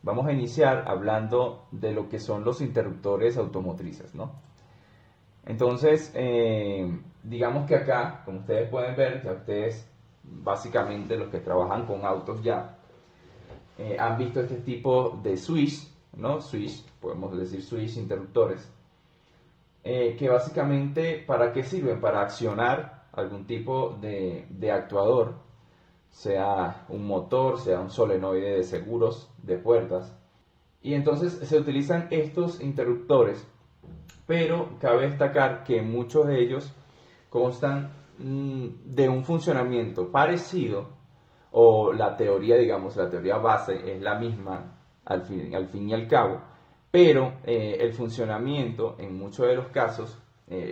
Vamos a iniciar hablando de lo que son los interruptores automotrices, ¿no? Entonces, digamos que acá, como ustedes pueden ver, ya ustedes, básicamente los que trabajan con autos ya, han visto este tipo de switch, ¿no? Switch, podemos decir switch interruptores, que básicamente, ¿para qué sirven? Para accionar algún tipo de actuador, sea un motor, sea un solenoide de seguros, de puertas. Y entonces se utilizan estos interruptores, pero cabe destacar que muchos de ellos constan de un funcionamiento parecido, o la teoría, digamos, la teoría base es la misma al fin y al cabo, pero el funcionamiento en muchos de los casos,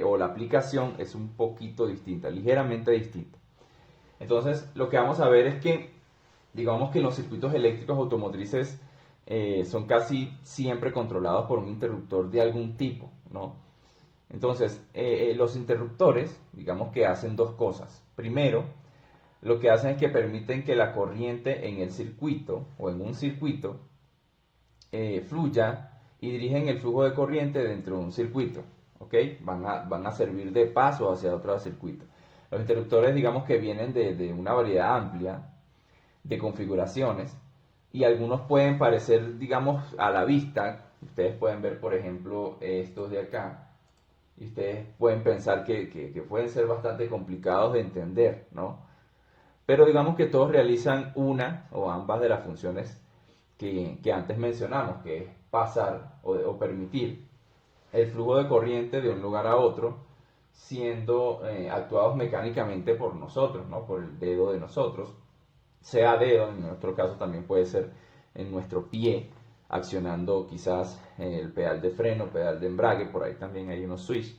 o la aplicación es un poquito distinta, ligeramente distinta. Entonces, lo que vamos a ver es que, digamos que los circuitos eléctricos automotrices son casi siempre controlados por un interruptor de algún tipo, ¿no? Entonces, los interruptores, digamos que hacen dos cosas. Primero, lo que hacen es que permiten que la corriente en el circuito o en un circuito fluya y dirigen el flujo de corriente dentro de un circuito, ¿ok? Van a servir de paso hacia otro circuito. Los interruptores, digamos que vienen de una variedad amplia de configuraciones y algunos pueden parecer, digamos, a la vista. Ustedes pueden ver, por ejemplo, estos de acá y ustedes pueden pensar que pueden ser bastante complicados de entender, ¿no? Pero digamos que todos realizan una o ambas de las funciones que antes mencionamos, que es pasar o permitir el flujo de corriente de un lugar a otro, siendo actuados mecánicamente por nosotros, ¿no? Por el dedo de nosotros, sea dedo, en nuestro caso también puede ser en nuestro pie, accionando quizás el pedal de freno, pedal de embrague, por ahí también hay unos switch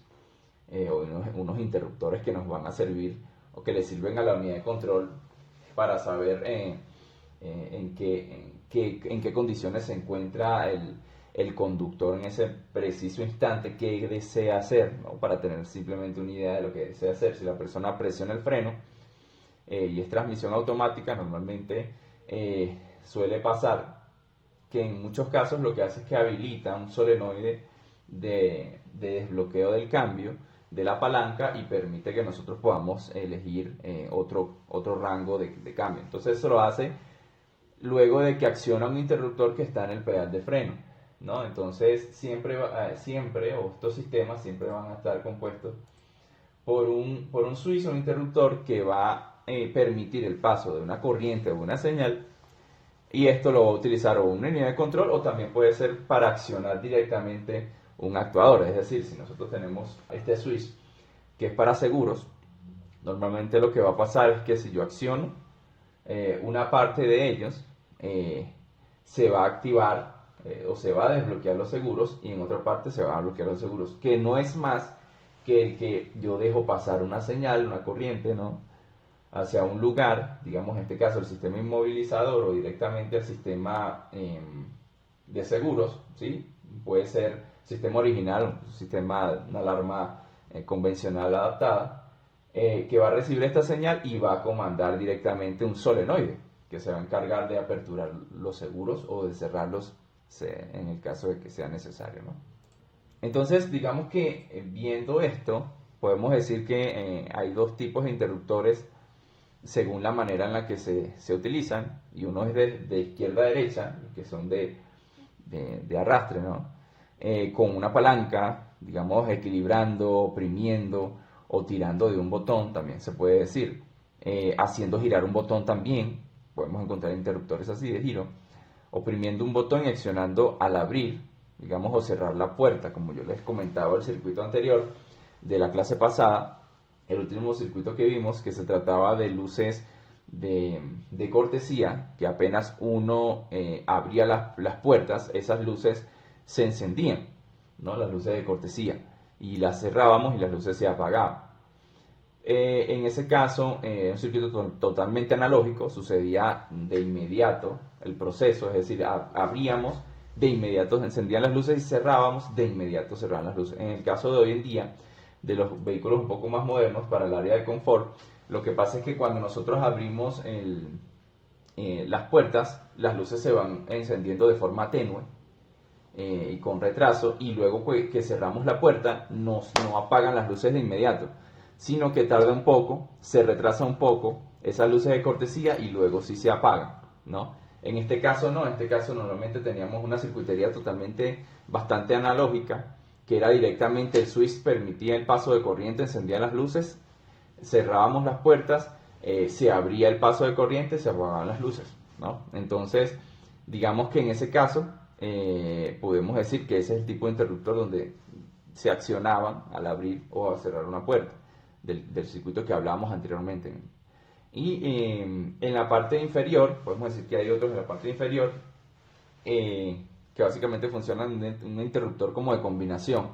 o unos interruptores que nos van a servir o que le sirven a la unidad de control para saber en qué condiciones se encuentra el conductor en ese preciso instante, qué desea hacer, ¿no? Para tener simplemente una idea de lo que desea hacer. Si la persona presiona el freno y es transmisión automática, normalmente suele pasar que en muchos casos lo que hace es que habilita un solenoide de desbloqueo del cambio de la palanca y permite que nosotros podamos elegir otro rango de cambio. Entonces eso lo hace luego de que acciona un interruptor que está en el pedal de freno, ¿no? Entonces siempre, o estos sistemas siempre van a estar compuestos por un switch o un interruptor que va a permitir el paso de una corriente o una señal, y esto lo va a utilizar o una unidad de control o también puede ser para accionar directamente un actuador. Es decir, si nosotros tenemos este switch que es para seguros, normalmente lo que va a pasar es que si yo acciono una parte de ellos, se va a activar o se va a desbloquear los seguros y en otra parte se va a bloquear los seguros, que no es más que el que yo dejo pasar una señal, una corriente, ¿no? Hacia un lugar, digamos en este caso el sistema inmovilizador o directamente el sistema de seguros, ¿sí? Puede ser sistema original, un sistema, una alarma convencional adaptada, que va a recibir esta señal y va a comandar directamente un solenoide que se va a encargar de aperturar los seguros o de cerrarlos en el caso de que sea necesario, ¿no? Entonces, digamos que viendo esto, podemos decir que hay dos tipos de interruptores según la manera en la que se utilizan, y uno es de izquierda a derecha, que son de arrastre, ¿no? Con una palanca, digamos, equilibrando, oprimiendo o tirando de un botón, también se puede decir, haciendo girar un botón también, podemos encontrar interruptores así de giro, oprimiendo un botón y accionando al abrir, digamos, o cerrar la puerta, como yo les comentaba el circuito anterior de la clase pasada, el último circuito que vimos, que se trataba de luces de cortesía, que apenas uno abría las puertas, esas luces se encendían, ¿no? Las luces de cortesía, y las cerrábamos y las luces se apagaban. En ese caso, un circuito totalmente analógico, sucedía de inmediato el proceso, es decir, abríamos, de inmediato se encendían las luces y cerrábamos, de inmediato cerraban las luces. En el caso de hoy en día, de los vehículos un poco más modernos para el área de confort, lo que pasa es que cuando nosotros abrimos las puertas, las luces se van encendiendo de forma tenue y con retraso, y luego que cerramos la puerta no apagan las luces de inmediato, sino que tarda un poco, se retrasa un poco esas luces de cortesía y luego sí se apagan, ¿no? En este caso no, en este caso normalmente teníamos una circuitería bastante analógica, que era directamente el switch, permitía el paso de corriente, encendía las luces, cerrábamos las puertas, se abría el paso de corriente, se apagaban las luces, ¿no? Entonces, digamos que en ese caso podemos decir que ese es el tipo de interruptor donde se accionaban al abrir o al cerrar una puerta del circuito que hablábamos anteriormente. Y en la parte inferior, podemos decir que hay otros en la parte inferior que básicamente funcionan un interruptor como de combinación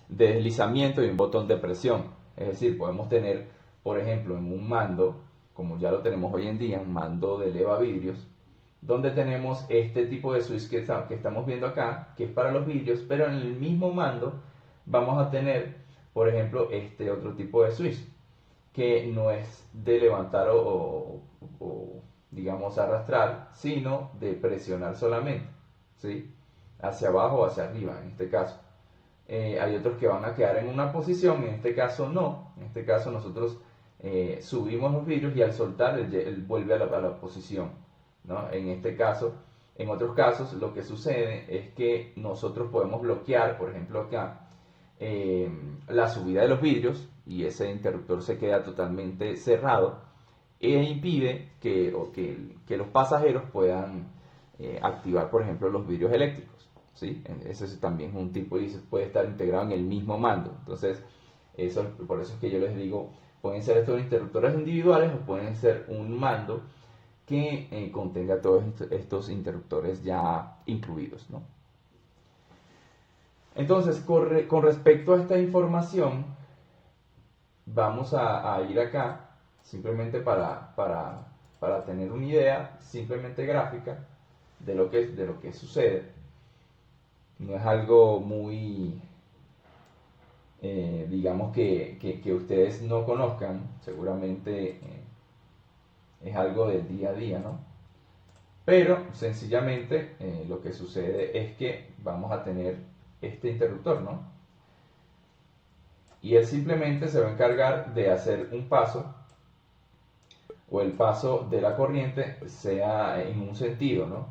de deslizamiento y un botón de presión. Es decir, podemos tener, por ejemplo, en un mando, como ya lo tenemos hoy en día, un mando de eleva vidrios, donde tenemos este tipo de switch que estamos viendo acá, que es para los vidrios, pero en el mismo mando vamos a tener, por ejemplo, este otro tipo de switch, que no es de levantar o digamos arrastrar, sino de presionar solamente, ¿sí? Hacia abajo o hacia arriba en este caso. Hay otros que van a quedar en una posición, en este caso no, en este caso nosotros subimos los vidrios y al soltar él vuelve a la posición, ¿no? En este caso, en otros casos lo que sucede es que nosotros podemos bloquear, por ejemplo acá, la subida de los vidrios y ese interruptor se queda totalmente cerrado e impide que los pasajeros puedan activar, por ejemplo, los vidrios eléctricos, ¿sí? Ese es también un tipo y puede estar integrado en el mismo mando. Entonces, por eso es que yo les digo, pueden ser estos interruptores individuales o pueden ser un mando que contenga todos estos interruptores ya incluidos, ¿no? Entonces, con respecto a esta información, vamos a ir acá, simplemente para tener una idea, simplemente gráfica, de lo que sucede. No es algo muy, digamos, que ustedes no conozcan, seguramente es algo del día a día, ¿no? Pero sencillamente lo que sucede es que vamos a tener este interruptor, ¿no? Y él simplemente se va a encargar de hacer un paso, o el paso de la corriente sea en un sentido, ¿no?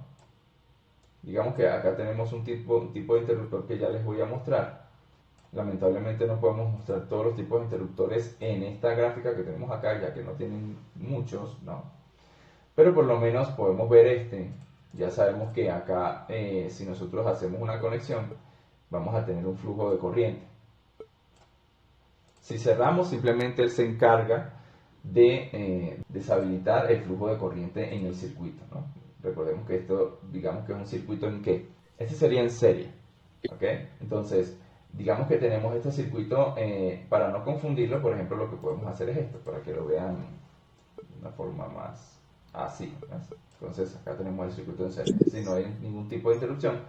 Digamos que acá tenemos un tipo de interruptor que ya les voy a mostrar. Lamentablemente no podemos mostrar todos los tipos de interruptores en esta gráfica que tenemos acá, ya que no tienen muchos, ¿no? Pero por lo menos podemos ver este. Ya sabemos que acá, si nosotros hacemos una conexión, vamos a tener un flujo de corriente. Si cerramos, simplemente él se encarga de deshabilitar el flujo de corriente en el circuito, ¿no? Recordemos que esto, digamos que es un circuito en que, este sería en serie, ¿ok? Entonces, digamos que tenemos este circuito, para no confundirlo, por ejemplo, lo que podemos hacer es esto, para que lo vean de una forma más así, ¿no? Entonces, acá tenemos el circuito en serie, si no hay ningún tipo de interrupción.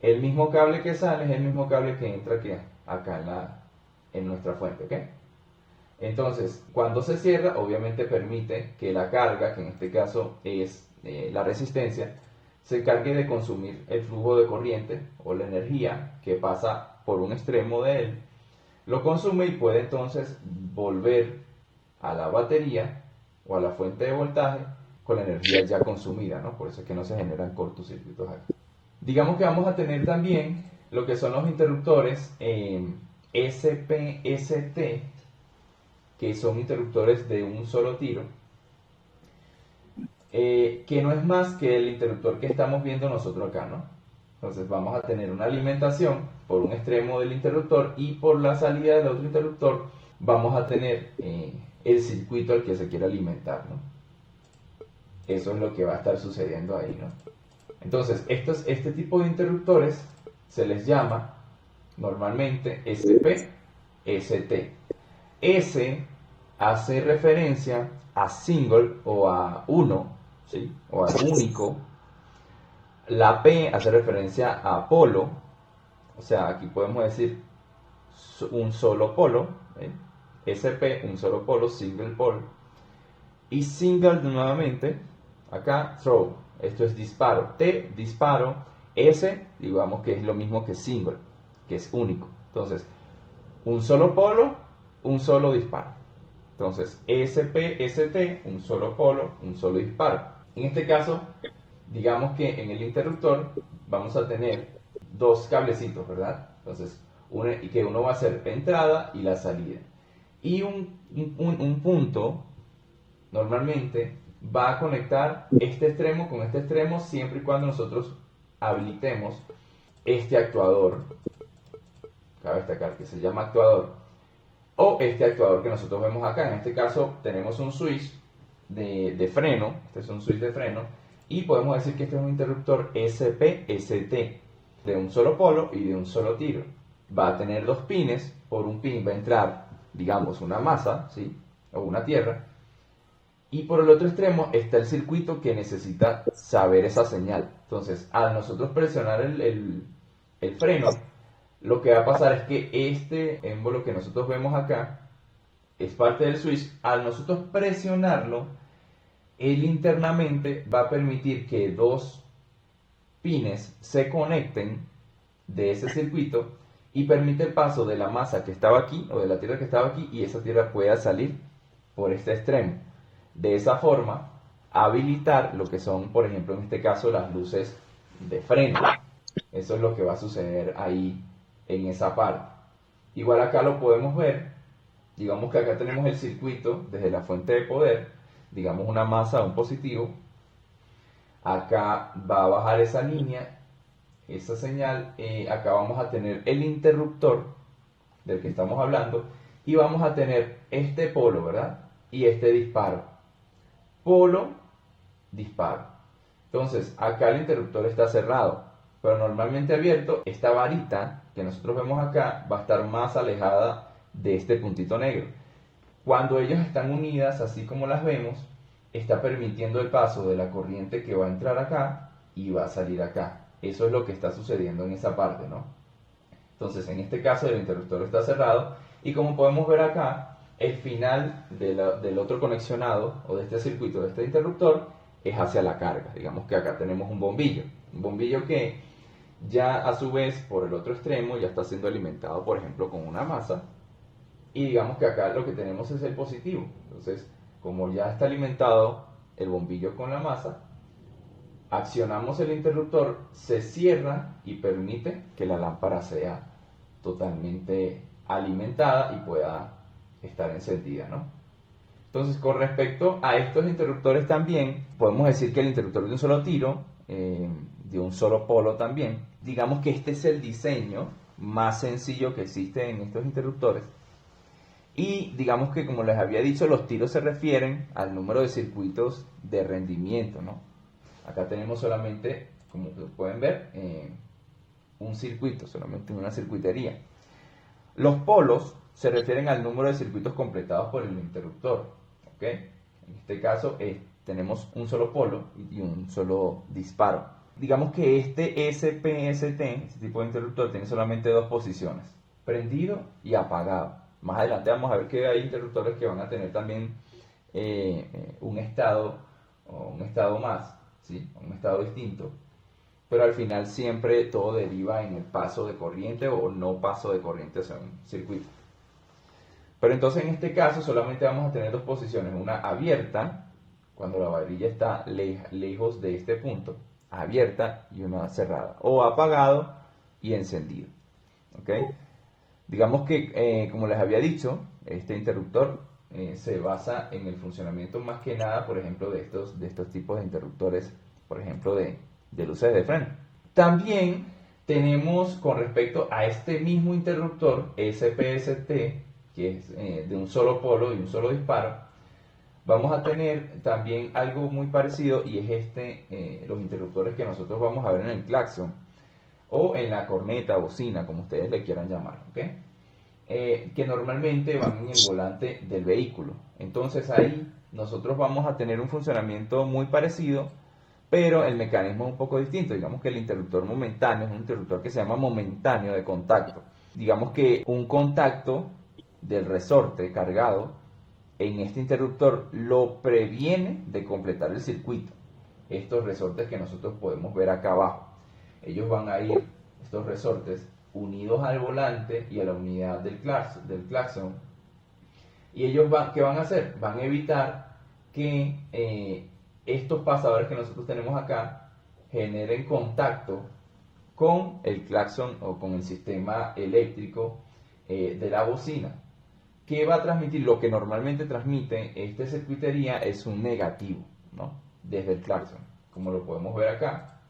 El mismo cable que sale es el mismo cable que entra aquí, acá en nuestra fuente, ¿ok? Entonces, cuando se cierra, obviamente permite que la carga, que en este caso es la resistencia, se encargue de consumir el flujo de corriente o la energía que pasa por un extremo de él, lo consume y puede entonces volver a la batería o a la fuente de voltaje con la energía ya consumida, ¿no? Por eso es que no se generan cortocircuitos aquí. Digamos que vamos a tener también lo que son los interruptores SPST, que son interruptores de un solo tiro, que no es más que el interruptor que estamos viendo nosotros acá, ¿no? Entonces vamos a tener una alimentación por un extremo del interruptor y por la salida del otro interruptor vamos a tener el circuito al que se quiere alimentar, ¿no? Eso es lo que va a estar sucediendo ahí, ¿no? Entonces, este tipo de interruptores se les llama normalmente SPST. S hace referencia a single o a uno, ¿sí? O a único. La P hace referencia a polo, o sea, aquí podemos decir un solo polo, ¿eh? SP, un solo polo, single pole. Y single nuevamente Acá, throw, esto es disparo. T, disparo. S, digamos que es lo mismo que single, que es único. Entonces, un solo polo, un solo disparo. Entonces, SP, ST, un solo polo, un solo disparo. En este caso, digamos que en el interruptor vamos a tener dos cablecitos, ¿verdad? Entonces, y que uno va a ser la entrada y la salida. Y un punto normalmente va a conectar este extremo con este extremo siempre y cuando nosotros habilitemos este actuador, cabe destacar que se llama actuador, o este actuador que nosotros vemos acá. En este caso tenemos un switch de freno, este es un switch de freno, y podemos decir que este es un interruptor SP-ST, de un solo polo y de un solo tiro. Va a tener dos pines, por un pin va a entrar, digamos, una masa, ¿sí? O una tierra, y por el otro extremo está el circuito que necesita saber esa señal. Entonces, al nosotros presionar el freno, lo que va a pasar es que este émbolo que nosotros vemos acá es parte del switch. Al nosotros presionarlo, él internamente va a permitir que dos pines se conecten de ese circuito y permite el paso de la masa que estaba aquí o de la tierra que estaba aquí, y esa tierra pueda salir por este extremo. De esa forma, habilitar lo que son, por ejemplo, en este caso, las luces de freno. Eso es lo que va a suceder ahí en esa parte. Igual acá lo podemos ver. Digamos que acá tenemos el circuito desde la fuente de poder. Digamos una masa, un positivo. Acá va a bajar esa línea, esa señal. Acá vamos a tener el interruptor del que estamos hablando. Y vamos a tener este polo, ¿verdad? Y este disparo. Polo, disparo. Entonces, acá el interruptor está cerrado, pero normalmente abierto. Esta varita que nosotros vemos acá va a estar más alejada de este puntito negro. Cuando ellas están unidas, así como las vemos, está permitiendo el paso de la corriente que va a entrar acá y va a salir acá. Eso es lo que está sucediendo en esa parte, ¿no? Entonces, en este caso el interruptor está cerrado, y como podemos ver acá, el final del otro conexionado o de este circuito, de este interruptor, es hacia la carga. Digamos que acá tenemos un bombillo que ya a su vez por el otro extremo ya está siendo alimentado, por ejemplo, con una masa, y digamos que acá lo que tenemos es el positivo. Entonces, como ya está alimentado el bombillo con la masa, accionamos el interruptor, se cierra y permite que la lámpara sea totalmente alimentada y pueda estar encendida, ¿no? Entonces, con respecto a estos interruptores también, podemos decir que el interruptor de un solo tiro, de un solo polo también, digamos que este es el diseño más sencillo que existe en estos interruptores. Y digamos que, como les había dicho, los tiros se refieren al número de circuitos de rendimiento, ¿no? Acá tenemos solamente, como pueden ver, un circuito, solamente una circuitería. Los polos se refieren al número de circuitos completados por el interruptor, ¿ok? En este caso tenemos un solo polo y un solo disparo. Digamos que este SPST, este tipo de interruptor, tiene solamente dos posiciones, prendido y apagado. Más adelante vamos a ver que hay interruptores que van a tener también un estado o un estado más, ¿sí? Un estado distinto, pero al final siempre todo deriva en el paso de corriente o no paso de corriente hacia un circuito. Pero entonces en este caso solamente vamos a tener dos posiciones, una abierta, cuando la varilla está lejos de este punto, abierta, y una cerrada, o apagado y encendido. ¿Ok? Digamos que, como les había dicho, este interruptor se basa en el funcionamiento más que nada, por ejemplo, de estos tipos de interruptores, por ejemplo, de luces de freno. También tenemos, con respecto a este mismo interruptor SPST, que es de un solo polo y un solo disparo, vamos a tener también algo muy parecido, y es los interruptores que nosotros vamos a ver en el claxon o en la corneta, bocina, como ustedes le quieran llamar, ¿ok? Que normalmente van en el volante del vehículo. Entonces ahí nosotros vamos a tener un funcionamiento muy parecido, pero el mecanismo es un poco distinto. Digamos que el interruptor momentáneo es un interruptor que se llama momentáneo de contacto. Digamos que un contacto del resorte cargado en este interruptor lo previene de completar el circuito. estos resortes que nosotros podemos ver acá abajo. Ellos van a ir, estos resortes, unidos al volante y a la unidad del claxon. Y ellos ¿qué van a hacer? Van a evitar que estos pasadores que nosotros tenemos acá generen contacto con el claxon o con el sistema eléctrico de la bocina. ¿Qué va a transmitir? Lo que normalmente transmite esta circuitería es un negativo, ¿no? Desde el claxon, como lo podemos ver acá.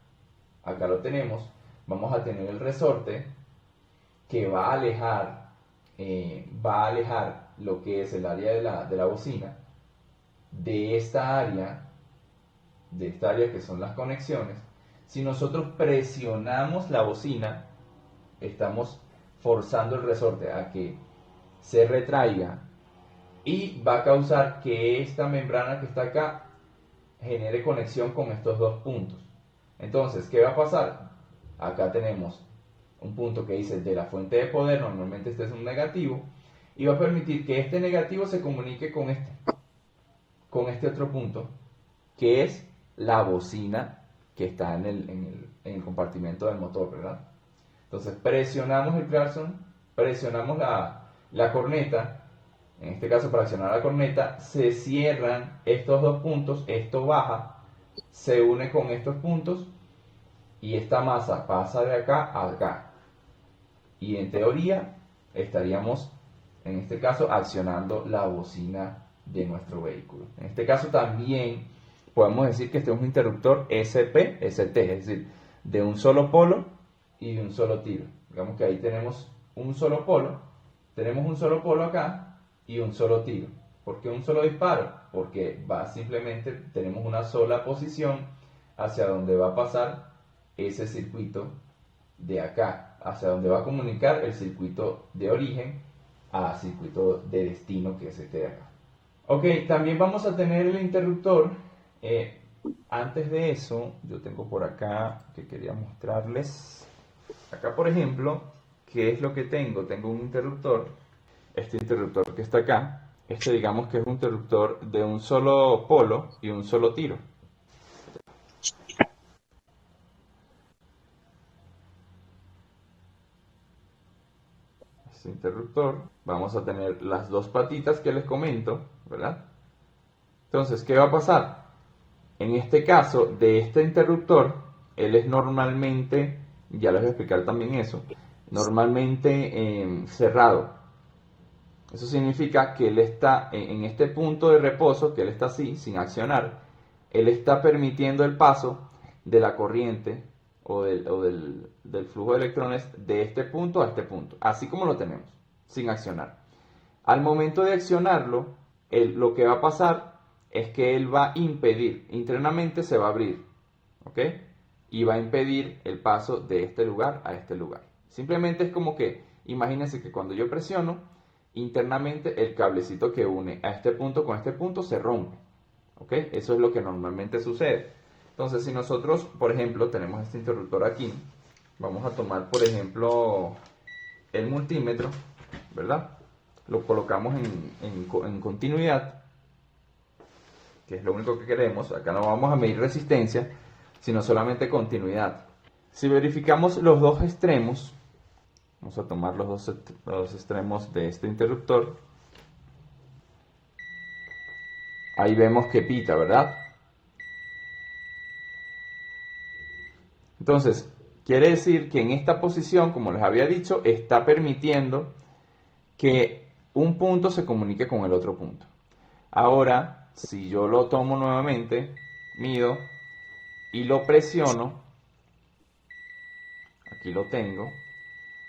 Acá lo tenemos. Vamos a tener el resorte que va a alejar lo que es el área de la bocina de esta área que son las conexiones. Si nosotros presionamos la bocina, estamos forzando el resorte a que se retraiga y va a causar que esta membrana que está acá genere conexión con estos dos puntos. Entonces, ¿qué va a pasar? Acá tenemos un punto que dice de la fuente de poder, normalmente este es un negativo, y va a permitir que este negativo se comunique con este otro punto, que es la bocina que está en el compartimento del motor, ¿verdad? Entonces presionamos el claxon, presionamos la corneta, en este caso para accionar la corneta, se cierran estos dos puntos, esto baja, se une con estos puntos y esta masa pasa de acá a acá. Y en teoría estaríamos, en este caso, accionando la bocina de nuestro vehículo. En este caso también podemos decir que este es un interruptor SP-ST, es decir, de un solo polo y de un solo tiro. Digamos que ahí tenemos un solo polo acá y un solo tiro. ¿Por qué un solo disparo? Porque simplemente tenemos una sola posición hacia donde va a pasar ese circuito de acá, hacia donde va a comunicar el circuito de origen a circuito de destino, que es este de acá. Ok, también vamos a tener el interruptor. Antes de eso, yo tengo por acá que quería mostrarles. Acá, por ejemplo, ¿qué es lo que tengo? Tengo un interruptor, este interruptor que está acá. Este digamos que es un interruptor de un solo polo y un solo tiro. Este interruptor, vamos a tener las dos patitas que les comento, ¿verdad? Entonces, ¿qué va a pasar? En este caso, de este interruptor, él es normalmente, ya les voy a explicar también eso, normalmente cerrado. Eso significa que él está en este punto de reposo, que él está así, sin accionar, él está permitiendo el paso de la corriente o del flujo de electrones de este punto a este punto, así como lo tenemos, sin accionar. Al momento de accionarlo, lo que va a pasar es que él va a impedir, internamente se va a abrir, ¿ok? Y va a impedir el paso de este lugar a este lugar. Simplemente es como que, imagínense que cuando yo presiono, internamente el cablecito que une a este punto con este punto se rompe, ¿ok? Eso es lo que normalmente sucede. Entonces, si nosotros, por ejemplo, tenemos este interruptor aquí, vamos a tomar, por ejemplo, el multímetro, ¿verdad? Lo colocamos en continuidad, que es lo único que queremos. Acá no vamos a medir resistencia, sino solamente continuidad. Si verificamos los dos extremos, vamos a tomar los dos extremos de este interruptor. Ahí vemos que pita, ¿verdad? Entonces, quiere decir que en esta posición, como les había dicho, está permitiendo que un punto se comunique con el otro punto. Ahora, si yo lo tomo nuevamente, mido y lo presiono, aquí lo tengo,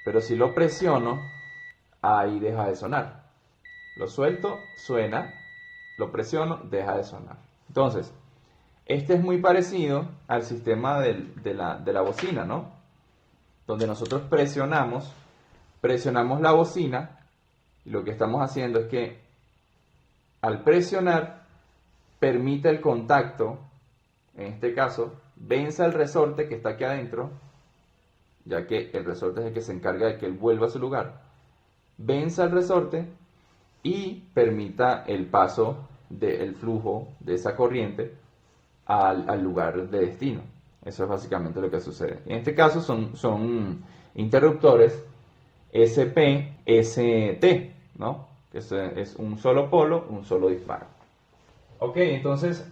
pero si lo presiono, ahí deja de sonar. Lo suelto, suena, lo presiono, deja de sonar. Entonces, este es muy parecido al sistema de la bocina, ¿no? Donde nosotros presionamos la bocina y lo que estamos haciendo es que al presionar permite el contacto, en este caso, venza el resorte que está aquí adentro, ya que el resorte es el que se encarga de que él vuelva a su lugar, venza el resorte y permita el paso del flujo de esa corriente al lugar de destino. Eso es básicamente lo que sucede. En este caso son interruptores SP-ST, ¿no? Que es un solo polo, un solo disparo. Ok, entonces,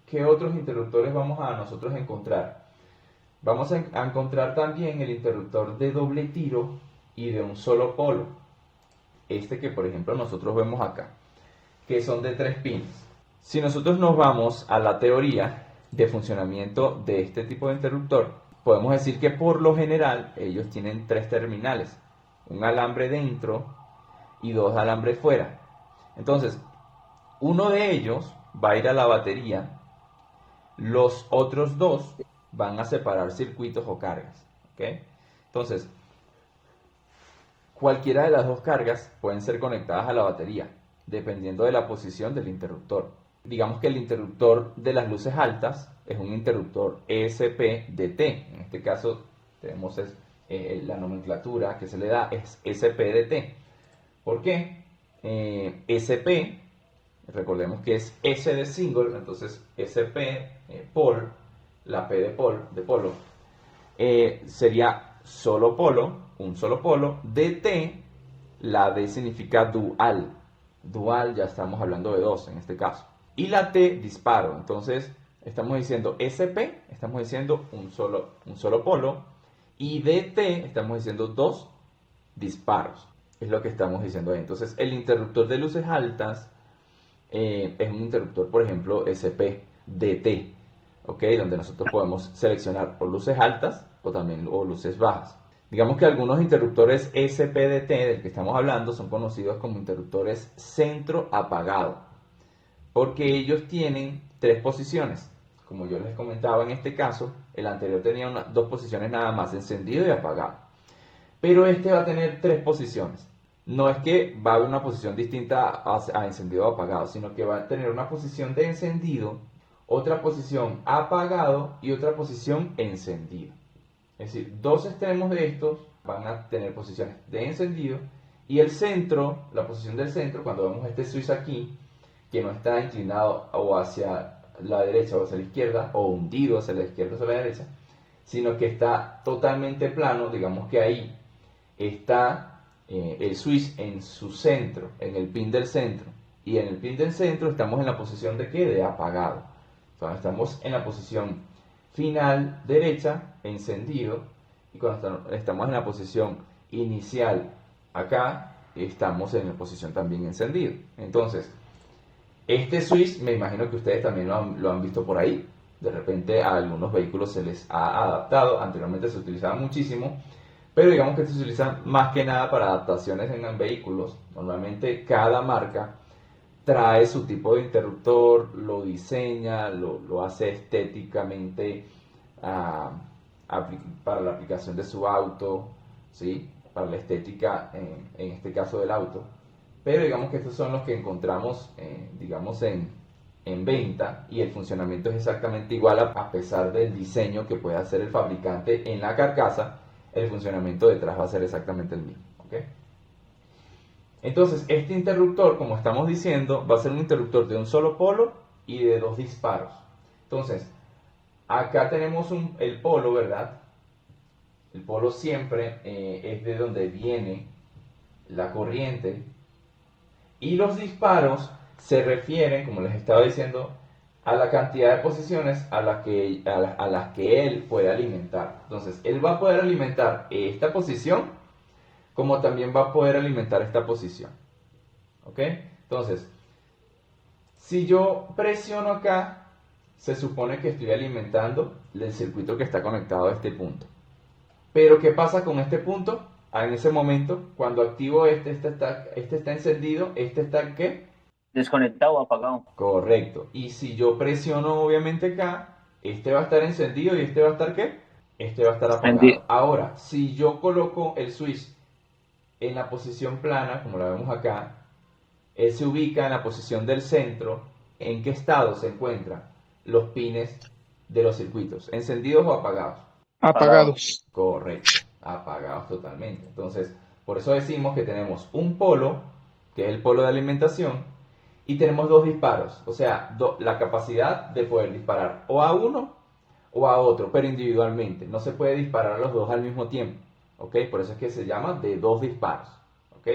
¿qué otros interruptores vamos a nosotros encontrar? Vamos a encontrar también el interruptor de doble tiro y de un solo polo. Este que, por ejemplo, nosotros vemos acá, que son de 3 pines. Si nosotros nos vamos a la teoría de funcionamiento de este tipo de interruptor, podemos decir que por lo general ellos tienen 3 terminales, un alambre dentro y 2 alambres fuera. Entonces, uno de ellos va a ir a la batería, los otros 2 van a separar circuitos o cargas. ¿Ok? Entonces, cualquiera de las 2 cargas pueden ser conectadas a la batería, dependiendo de la posición del interruptor. Digamos que el interruptor de las luces altas es un interruptor ESP-DT. En este caso tenemos la nomenclatura que se le da es SP-DT. ¿Por qué? SP, recordemos que es S de single, entonces SP, pol, la P de polo, sería solo polo, un solo polo. DT, la D significa dual. Dual, ya estamos hablando de 2 en este caso. Y la T, disparo. Entonces, estamos diciendo SP, estamos diciendo un solo polo. Y DT, estamos diciendo 2 disparos. Es lo que estamos diciendo ahí. Entonces, el interruptor de luces altas es un interruptor, por ejemplo, SP-DT. ¿Ok? Donde nosotros podemos seleccionar o luces altas o luces bajas. Digamos que algunos interruptores SPDT del que estamos hablando son conocidos como interruptores centro apagado, porque ellos tienen 3 posiciones. Como yo les comentaba en este caso, el anterior tenía 2 posiciones nada más, encendido y apagado. Pero este va a tener 3 posiciones. No es que va a haber una posición distinta a encendido o apagado, sino que va a tener una posición de encendido, otra posición apagado y otra posición encendido. Es decir, 2 extremos de estos van a tener posiciones de encendido y el centro, la posición del centro, cuando vemos este switch aquí, que no está inclinado o hacia la derecha o hacia la izquierda, o hundido hacia la izquierda o hacia la derecha, sino que está totalmente plano, digamos que ahí está el switch en su centro, en el pin del centro. Y en el pin del centro estamos en la posición de ¿qué? De apagado. O sea, estamos en la posición final derecha, encendido, y cuando estamos en la posición inicial acá, estamos en la posición también encendido. Entonces, este switch me imagino que ustedes también lo han visto por ahí. De repente a algunos vehículos se les ha adaptado, anteriormente se utilizaba muchísimo, pero digamos que se utiliza más que nada para adaptaciones en vehículos. Normalmente cada marca trae su tipo de interruptor, lo diseña, lo hace estéticamente ah, para la aplicación de su auto, ¿sí? Para la estética en este caso del auto. Pero digamos que estos son los que encontramos digamos en venta y el funcionamiento es exactamente igual a pesar del diseño que puede hacer el fabricante en la carcasa, el funcionamiento detrás va a ser exactamente el mismo. ¿Okay? Entonces, este interruptor, como estamos diciendo, va a ser un interruptor de un solo polo y de 2 disparos. Entonces, acá tenemos el polo, ¿verdad? El polo siempre es de donde viene la corriente. Y los disparos se refieren, como les estaba diciendo, a la cantidad de posiciones a las que él puede alimentar. Entonces, él va a poder alimentar esta posición, como también va a poder alimentar esta posición. ¿Ok? Entonces, si yo presiono acá, se supone que estoy alimentando el circuito que está conectado a este punto. Pero, ¿qué pasa con este punto? En ese momento, cuando activo este está encendido, este está ¿qué? Desconectado o apagado. Correcto. Y si yo presiono obviamente acá, este va a estar encendido y este va a estar ¿qué? Este va a estar apagado. Ahora, si yo coloco el switch en la posición plana, como la vemos acá, él se ubica en la posición del centro. ¿En qué estado se encuentran los pines de los circuitos? ¿Encendidos o apagados? Apagado. Apagados. Correcto, apagados totalmente. Entonces, por eso decimos que tenemos un polo, que es el polo de alimentación, y tenemos dos disparos, o sea, la capacidad de poder disparar o a uno o a otro, pero individualmente. No se puede disparar a los dos al mismo tiempo, ¿ok? Por eso es que se llama de dos disparos, ¿ok?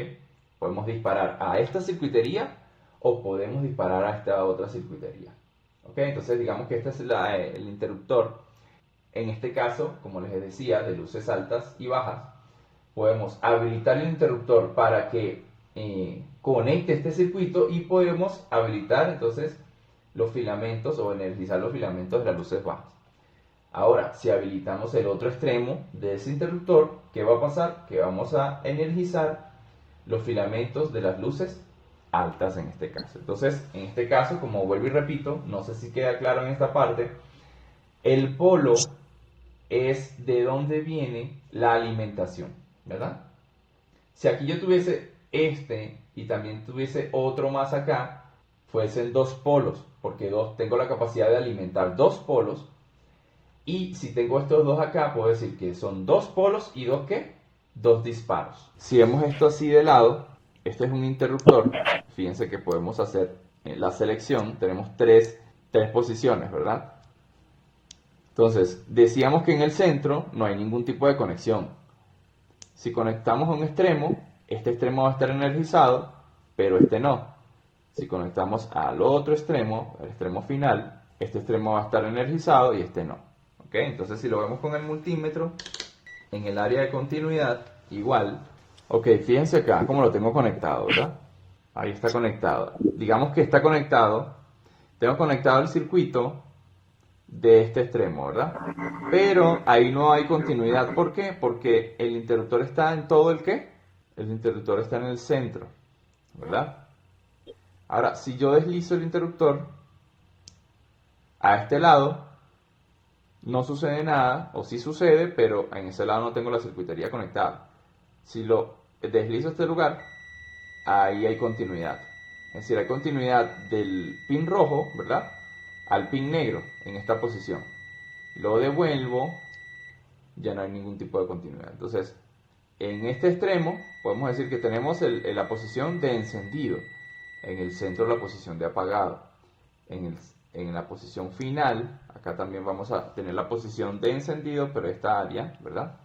Podemos disparar a esta circuitería o podemos disparar a esta otra circuitería, ¿ok? Entonces digamos que este es el interruptor. En este caso, como les decía, de luces altas y bajas, podemos habilitar el interruptor para que conecte este circuito y podemos habilitar entonces los filamentos o energizar los filamentos de las luces bajas. Ahora, si habilitamos el otro extremo de ese interruptor, ¿qué va a pasar? Que vamos a energizar los filamentos de las luces altas en este caso. Entonces, en este caso, como vuelvo y repito, no sé si queda claro en esta parte, el polo es de donde viene la alimentación, ¿verdad? Si aquí yo tuviese este y también tuviese otro más acá, fuesen dos polos, porque tengo la capacidad de alimentar dos polos. Y si tengo estos dos acá, puedo decir que son dos polos y dos ¿qué? Dos disparos. Si vemos esto así de lado, este es un interruptor. Fíjense que podemos hacer la selección. Tenemos tres posiciones, ¿verdad? Entonces, decíamos que en el centro no hay ningún tipo de conexión. Si conectamos a un extremo, este extremo va a estar energizado, pero este no. Si conectamos al otro extremo, al extremo final, este extremo va a estar energizado y este no. ¿Ok? Entonces, si lo vemos con el multímetro, en el área de continuidad, igual. Ok, fíjense acá cómo lo tengo conectado, ¿verdad? Ahí está conectado. Digamos que está conectado. Tengo conectado el circuito de este extremo, ¿verdad? Pero ahí no hay continuidad. ¿Por qué? Porque el interruptor está en todo el ¿qué? El interruptor está en el centro, ¿verdad? Ahora, si yo deslizo el interruptor a este lado, no sucede nada, o sí sucede, pero en ese lado no tengo la circuitería conectada. Si lo deslizo a este lugar, ahí hay continuidad. Es decir, hay continuidad del pin rojo, ¿verdad? Al pin negro en esta posición. Lo devuelvo, ya no hay ningún tipo de continuidad. Entonces, en este extremo podemos decir que tenemos la posición de encendido, en el centro la posición de apagado, en la posición final, acá también vamos a tener la posición de encendido, pero esta área, ¿verdad?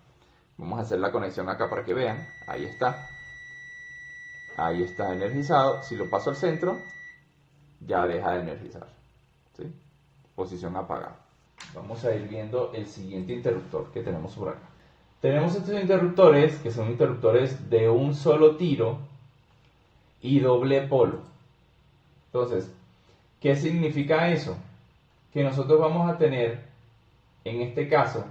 Vamos a hacer la conexión acá para que vean, ahí está energizado. Si lo paso al centro, ya deja de energizar, ¿sí? Posición apagada. Vamos a ir viendo el siguiente interruptor que tenemos por acá. Tenemos estos interruptores que son interruptores de un solo tiro y doble polo. Entonces, ¿qué significa eso? Que nosotros vamos a tener, en este caso,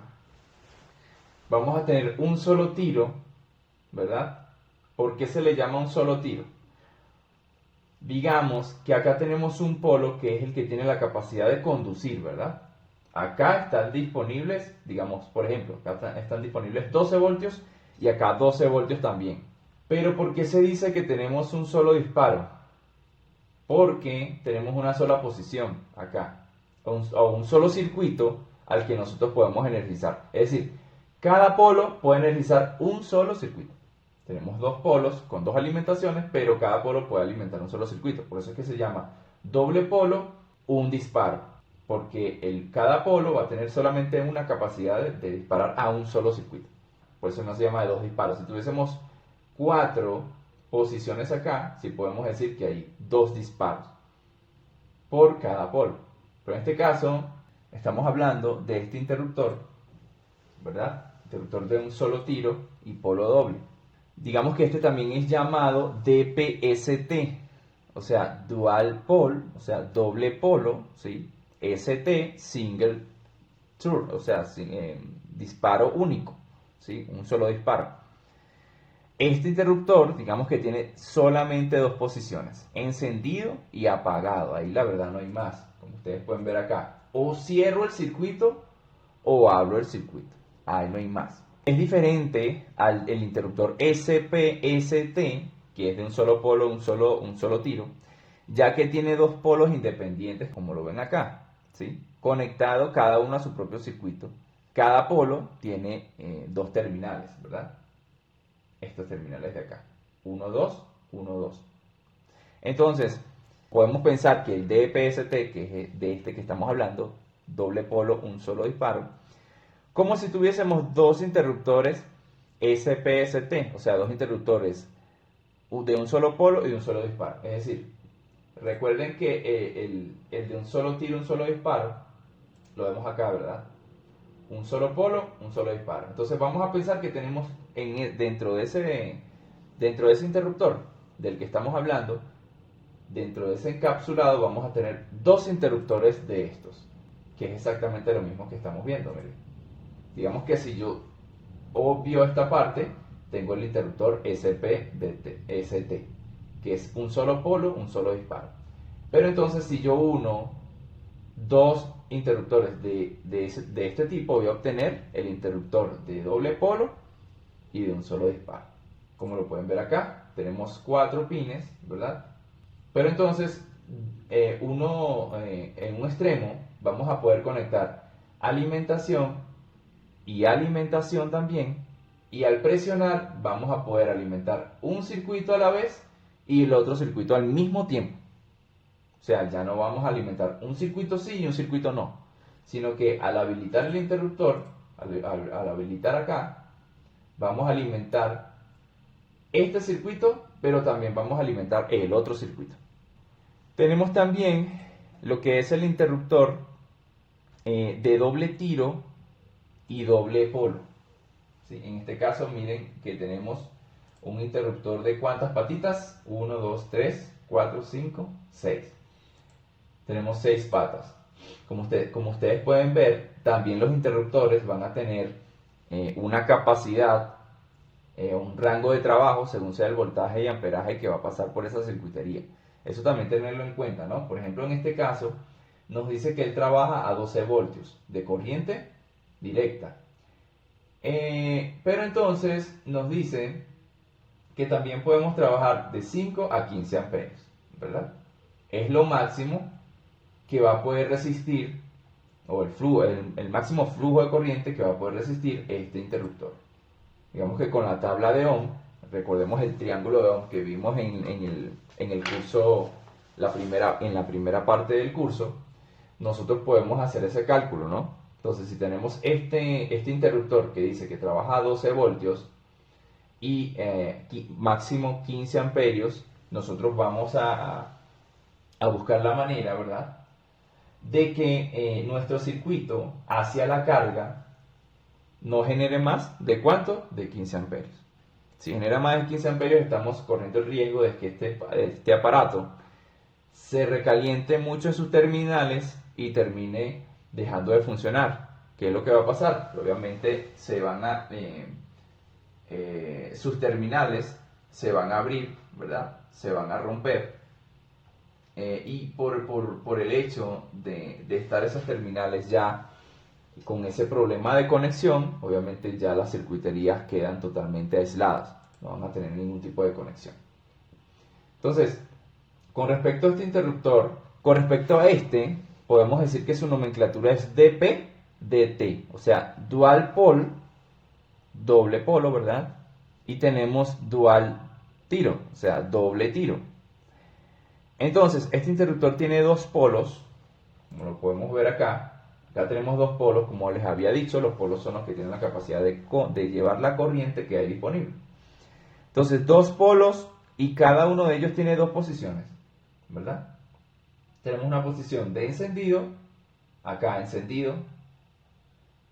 vamos a tener un solo tiro, ¿verdad? ¿Por qué se le llama un solo tiro? Digamos que acá tenemos un polo que es el que tiene la capacidad de conducir, ¿verdad? Acá están disponibles, digamos, por ejemplo, acá están disponibles 12 voltios y acá 12 voltios también. Pero ¿por qué se dice que tenemos un solo disparo? Porque tenemos una sola posición acá, o un solo circuito al que nosotros podemos energizar. Es decir, cada polo puede energizar un solo circuito. Tenemos dos polos con dos alimentaciones, pero cada polo puede alimentar un solo circuito. Por eso es que se llama doble polo, un disparo. Porque cada polo va a tener solamente una capacidad de disparar a un solo circuito. Por eso no se llama de dos disparos. Si tuviésemos 4 posiciones acá, sí podemos decir que hay 2 disparos por cada polo. Pero en este caso, estamos hablando de este interruptor, ¿verdad? Interruptor de un solo tiro y polo doble. Digamos que este también es llamado DPST, o sea, dual pole, o sea, doble polo, ¿sí? ST, single turn, o sea, disparo único, ¿sí? Un solo disparo. Este interruptor, digamos que tiene solamente dos posiciones, encendido y apagado. Ahí la verdad no hay más, como ustedes pueden ver acá. O cierro el circuito o abro el circuito. Ahí no hay más. Es diferente al el interruptor SPST, que es de un solo polo, un solo tiro, ya que tiene dos polos independientes, como lo ven acá, ¿sí? Conectado cada uno a su propio circuito. Cada polo tiene dos terminales, ¿verdad? Estos terminales de acá. 1, 2, 1, 2. Entonces, Podemos pensar que el DPST, que es de este que estamos hablando, doble polo, un solo disparo, como si tuviésemos dos interruptores SPST, o sea, dos interruptores de un solo polo y de un solo disparo. Es decir, recuerden que el de un solo tiro, un solo disparo, lo vemos acá, ¿verdad? Un solo polo, un solo disparo. Entonces vamos a pensar que tenemos dentro de ese interruptor del que estamos hablando, dentro de ese encapsulado vamos a tener dos interruptores de estos, que es exactamente lo mismo que estamos viendo. Miren. Digamos que si yo obvio esta parte, tengo el interruptor SPST, que es un solo polo, un solo disparo. Pero entonces si yo uno dos interruptores de este tipo, voy a obtener el interruptor de doble polo y de un solo disparo. Como lo pueden ver acá, tenemos 4 pines, ¿verdad? Pero entonces, en un extremo vamos a poder conectar alimentación y alimentación también, y al presionar vamos a poder alimentar un circuito a la vez y el otro circuito al mismo tiempo. O sea, ya no vamos a alimentar un circuito sí y un circuito no, sino que al habilitar el interruptor, al habilitar acá, vamos a alimentar este circuito, pero también vamos a alimentar el otro circuito. Tenemos también lo que es el interruptor de doble tiro y doble polo. ¿Sí? En este caso, miren que tenemos un interruptor de ¿cuántas patitas? 1, 2, 3, 4, 5, 6. Tenemos 6 patas. Como ustedes pueden ver, también los interruptores van a tener una capacidad, un rango de trabajo según sea el voltaje y amperaje que va a pasar por esa circuitería. Eso también tenerlo en cuenta, ¿no? Por ejemplo, en este caso, nos dice que él trabaja a 12 voltios de corriente directa. Pero entonces nos dice que también podemos trabajar de 5 a 15 amperios, ¿verdad? Es lo máximo que va a poder resistir, o el máximo flujo de corriente que va a poder resistir este interruptor. Digamos que con la tabla de Ohm, recordemos el triángulo de Ohm que vimos en el curso, en la primera parte del curso, nosotros podemos hacer ese cálculo, ¿no? Entonces, si tenemos este interruptor que dice que trabaja a 12 voltios y máximo 15 amperios, nosotros vamos a buscar la manera, ¿verdad?, de que nuestro circuito hacia la carga no genere más de ¿cuánto? De 15 amperios. Si genera más de 15 amperios, estamos corriendo el riesgo de que este aparato se recaliente mucho en sus terminales y termine dejando de funcionar. ¿Qué es lo que va a pasar? Obviamente sus terminales se van a abrir, ¿verdad? Se van a romper. Y por el hecho de estar esas terminales ya con ese problema de conexión, obviamente ya las circuiterías quedan totalmente aisladas, no van a tener ningún tipo de conexión. Entonces, con respecto a este interruptor, con respecto a este, podemos decir que su nomenclatura es DP-DT, o sea, dual pole, doble polo, ¿verdad? Y tenemos dual tiro, o sea, doble tiro. Entonces, este interruptor tiene dos polos, como lo podemos ver acá. Acá tenemos dos polos, como les había dicho, los polos son los que tienen la capacidad de llevar la corriente que hay disponible. Entonces, dos polos y cada uno de ellos tiene dos posiciones, ¿verdad? Tenemos una posición de encendido, acá encendido,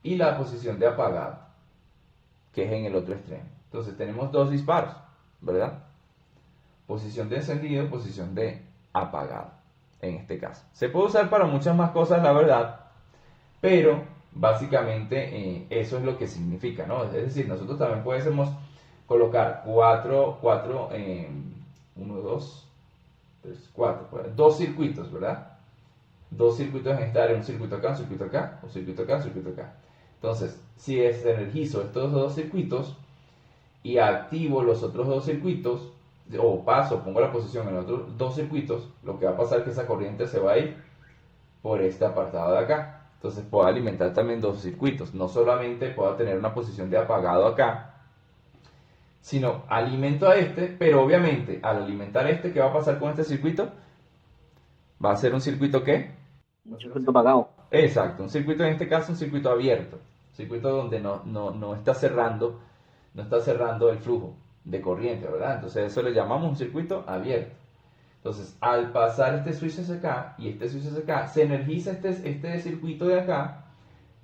y la posición de apagado, que es en el otro extremo. Entonces, tenemos dos disparos, ¿verdad? Posición de encendido, posición de apagado, en este caso. Se puede usar para muchas más cosas, la verdad, pero básicamente eso es lo que significa, ¿no? Es decir, nosotros también podemos colocar 2 circuitos, ¿verdad? 2 circuitos en esta área, un circuito acá, un circuito acá, un circuito acá, un circuito acá. Entonces, si energizo estos 2 circuitos y activo los otros 2 circuitos, o pongo la posición en los otros 2 circuitos, lo que va a pasar es que esa corriente se va a ir por este apartado de acá. Entonces puedo alimentar también 2 circuitos. No solamente puedo tener una posición de apagado acá, sino alimento a este, pero obviamente al alimentar este, ¿qué va a pasar con este circuito? Va a ser un circuito ¿qué? Un circuito apagado. Exacto, un circuito en este caso, un circuito abierto, un circuito donde no está cerrando el flujo de corriente, ¿verdad? Entonces eso le llamamos un circuito abierto. Entonces, al pasar este switch SK y este switch SK, se energiza este circuito de acá,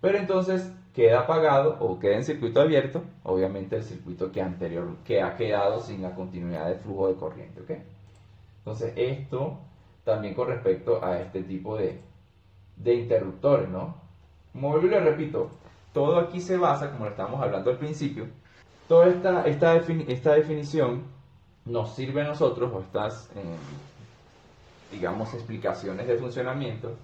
pero entonces queda apagado o queda en circuito abierto, obviamente el circuito que ha quedado sin la continuidad de flujo de corriente, ¿ok? Entonces, esto también con respecto a este tipo de interruptores, ¿no? Como vuelvo y le repito, todo aquí se basa, como lo estábamos hablando al principio, toda esta definición nos sirve a nosotros, o estas, digamos, explicaciones de funcionamiento,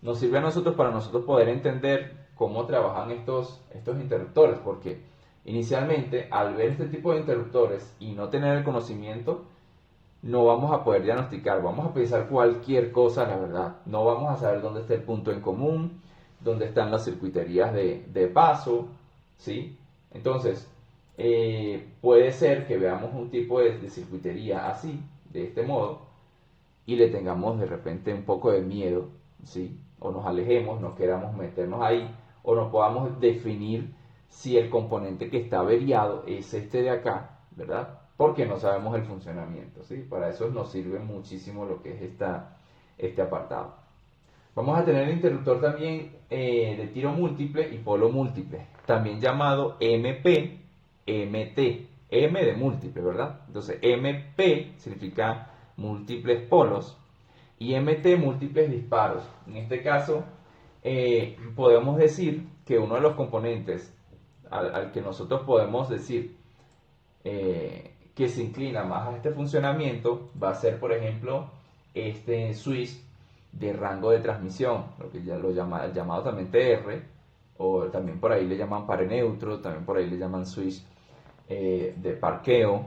nos sirve a nosotros para nosotros poder entender cómo trabajan estos interruptores, porque inicialmente al ver este tipo de interruptores y no tener el conocimiento, no vamos a poder diagnosticar, vamos a pensar cualquier cosa, la verdad. No vamos a saber dónde está el punto en común, dónde están las circuiterías de paso, ¿sí? Entonces, puede ser que veamos un tipo de circuitería así, de este modo, y le tengamos de repente un poco de miedo, ¿sí? O nos alejemos, no queramos meternos ahí, o no podamos definir si el componente que está averiado es este de acá, ¿verdad? Porque no sabemos el funcionamiento, ¿sí? Para eso nos sirve muchísimo lo que es este apartado. Vamos a tener el interruptor también de tiro múltiple y polo múltiple, también llamado MP, MT, M de múltiple, ¿verdad? Entonces MP significa múltiples polos y MT múltiples disparos. En este caso, podemos decir que uno de los componentes al que nosotros podemos decir que se inclina más a este funcionamiento va a ser, por ejemplo, este switch de rango de transmisión, lo que ya lo llama, el llamado también TR, o también por ahí le llaman pare neutro, también por ahí le llaman switch de parqueo,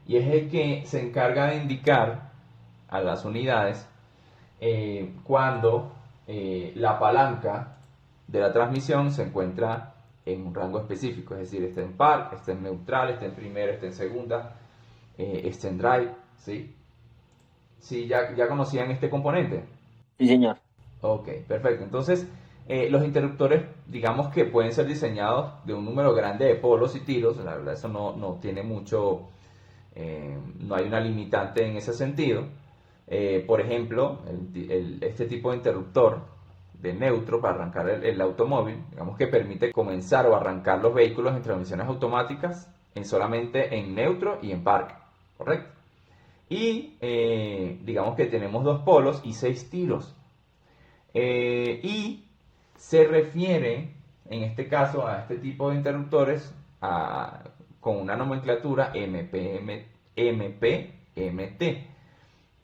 y es el que se encarga de indicar a las unidades cuando la palanca de la transmisión se encuentra en un rango específico, es decir, está en par, está en neutral, está en primera, está en segunda, está en drive, ¿sí? ¿Sí ya conocían este componente? Sí, señor. Ok, perfecto. Entonces, los interruptores, digamos que pueden ser diseñados de un número grande de polos y tiros, la verdad eso no tiene mucho, no hay una limitante en ese sentido. Por ejemplo, este tipo de interruptor de neutro para arrancar el automóvil, digamos que permite comenzar o arrancar los vehículos en transmisiones automáticas solamente en neutro y en parque, ¿correcto? Y digamos que tenemos dos polos y seis tiros. Y se refiere, en este caso, a este tipo de interruptores con una nomenclatura MPMT.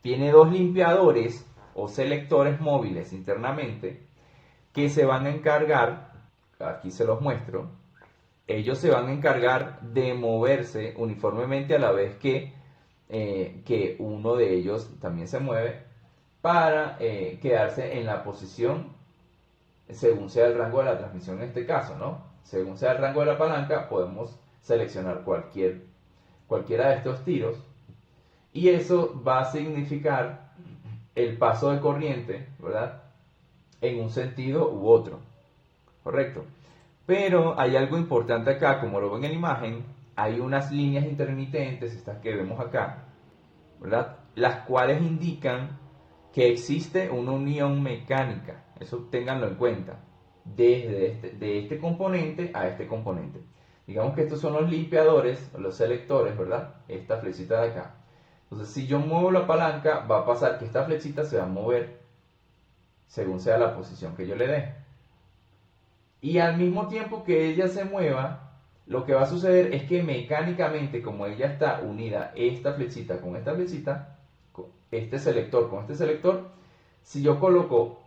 Tiene dos limpiadores o selectores móviles internamente que se van a encargar, aquí se los muestro, ellos se van a encargar de moverse uniformemente a la vez que uno de ellos también se mueve para quedarse en la posición según sea el rango de la transmisión en este caso, ¿no? Según sea el rango de la palanca, podemos seleccionar cualquiera de estos tiros y eso va a significar el paso de corriente, ¿verdad? En un sentido u otro, ¿correcto? Pero hay algo importante acá, como lo ven en la imagen, hay unas líneas intermitentes, estas que vemos acá, ¿verdad? Las cuales indican que existe una unión mecánica, eso ténganlo en cuenta, de este componente a este componente. Digamos que estos son los limpiadores, los selectores, ¿verdad? Esta flechita de acá. Entonces, si yo muevo la palanca, va a pasar que esta flechita se va a mover según sea la posición que yo le dé. Y al mismo tiempo que ella se mueva, lo que va a suceder es que mecánicamente, como ella está unida esta flechita, este selector con este selector, si yo coloco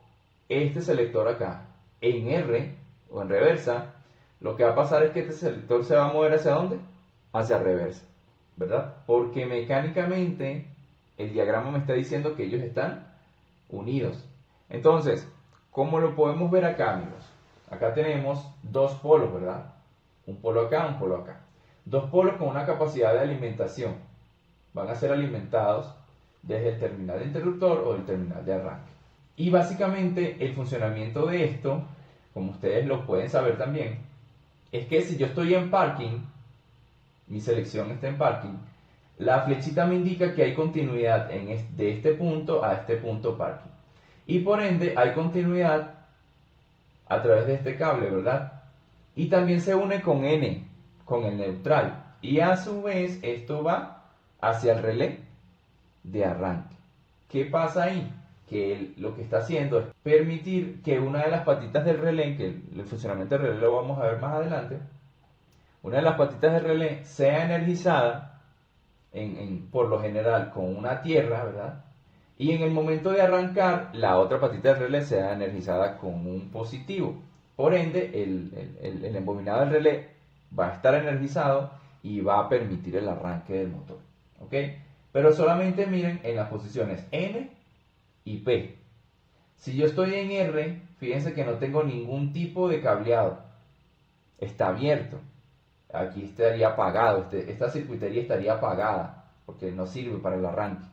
este selector acá en R o en reversa, lo que va a pasar es que este selector se va a mover ¿hacia dónde? Hacia reversa, ¿verdad? Porque mecánicamente el diagrama me está diciendo que ellos están unidos. Entonces, ¿cómo lo podemos ver acá, amigos? Acá tenemos dos polos, ¿verdad? Un polo acá, un polo acá. Dos polos con una capacidad de alimentación. Van a ser alimentados desde el terminal de interruptor o el terminal de arranque. Y básicamente el funcionamiento de esto, como ustedes lo pueden saber también, es que si yo estoy en parking, mi selección está en parking, la flechita me indica que hay continuidad de este punto a este punto parking. Y por ende hay continuidad a través de este cable, ¿verdad? Y también se une con N, con el neutral. Y a su vez esto va hacia el relé de arranque. ¿Qué pasa ahí? Que lo que está haciendo es permitir que una de las patitas del relé, que el funcionamiento del relé lo vamos a ver más adelante, una de las patitas del relé sea energizada por lo general con una tierra, ¿verdad? Y en el momento de arrancar, la otra patita del relé sea energizada con un positivo. Por ende, el embobinado del relé va a estar energizado y va a permitir el arranque del motor. ¿Ok? Pero solamente miren en las posiciones N y P. Si yo estoy en R, fíjense que no tengo ningún tipo de cableado. Está abierto. Aquí estaría apagado. Esta circuitería estaría apagada porque no sirve para el arranque.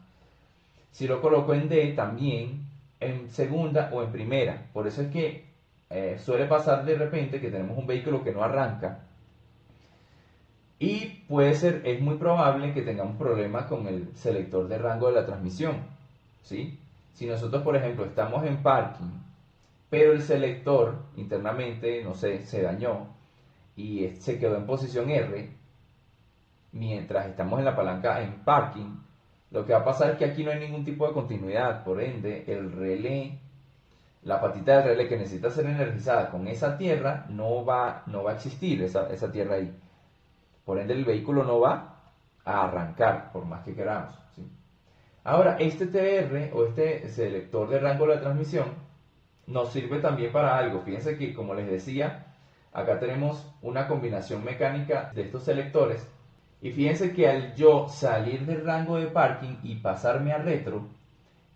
Si lo coloco en D, también en segunda o en primera. Por eso es que suele pasar de repente que tenemos un vehículo que no arranca. Y es muy probable que tengamos problemas con el selector de rango de la transmisión. ¿Sí? Si nosotros, por ejemplo, estamos en parking, pero el selector internamente, no sé, se dañó y se quedó en posición R, mientras estamos en la palanca en parking, lo que va a pasar es que aquí no hay ningún tipo de continuidad, por ende el relé, la patita del relé que necesita ser energizada con esa tierra, no va a existir esa tierra ahí. Por ende el vehículo no va a arrancar, por más que queramos. ¿Sí? Ahora, este TR o este selector de rango de la transmisión nos sirve también para algo. Fíjense que, como les decía, acá tenemos una combinación mecánica de estos selectores. Y fíjense que al yo salir del rango de parking y pasarme a retro,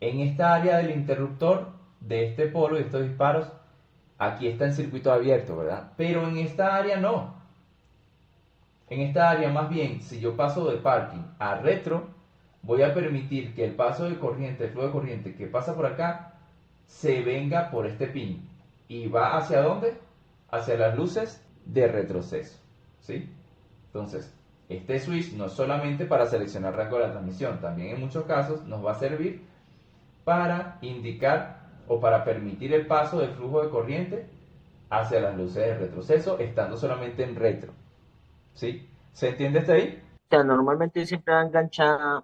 en esta área del interruptor de este polo, de estos disparos, aquí está en circuito abierto, ¿verdad? Pero en esta área no. En esta área más bien, si yo paso de parking a retro, voy a permitir que el paso de corriente, el flujo de corriente que pasa por acá, se venga por este pin. ¿Y va hacia dónde? Hacia las luces de retroceso. ¿Sí? Entonces, este switch no es solamente para seleccionar rango de la transmisión, también en muchos casos nos va a servir para indicar o para permitir el paso del flujo de corriente hacia las luces de retroceso, estando solamente en retro. ¿Sí? ¿Se entiende hasta ahí? O sea, normalmente siempre engancha